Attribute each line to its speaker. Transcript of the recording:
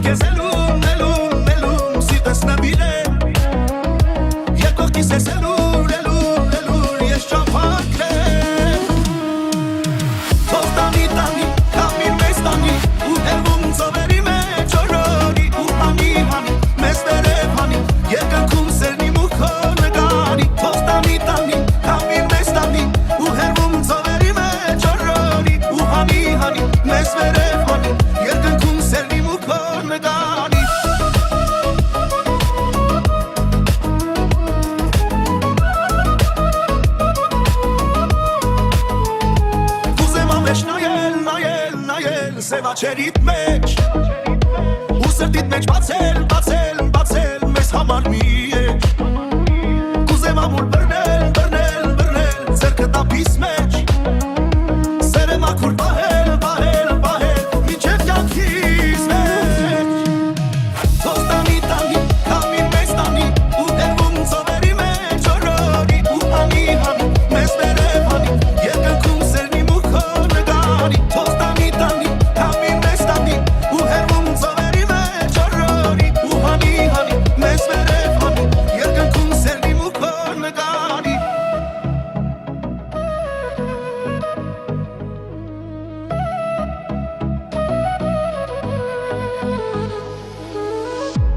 Speaker 1: քեզ ելում սիրտս նվիրե երկողքիս ես ելուր ես ճապակրեմ թող տանի կամիր մեզ տանի ու հերվում ծովերի մեջ օրորի ու հանի մեզ վերև հանի երկնքում սերնի մուքո նկանի թող տանի կամիր մեզ տանի ու հերվում ծովերի մեջ օրորի ու հանի մեզ վերև հանի երկնքում սերնի մուքո նկանի նայել սևաչերիդ մեջ ու սրտիդ մեջ բացել